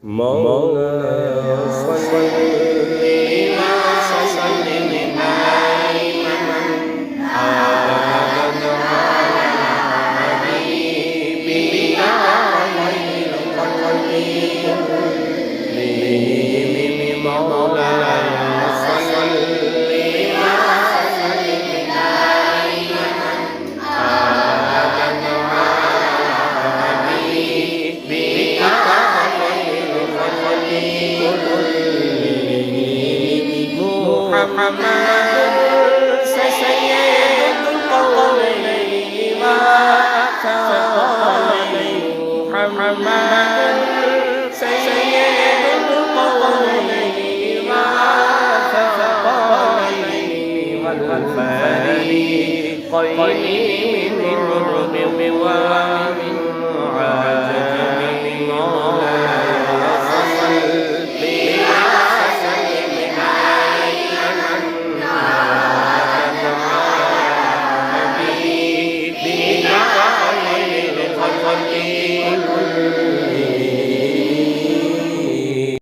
مولاي صل وسلم دائما أبدا على حبيبك خير الخلق كلهم مولاي صل وسلم دائما أبدا على حبيبك محمد سيد القولين والثقلين محمد سيد القولين والثقلين والفريقين من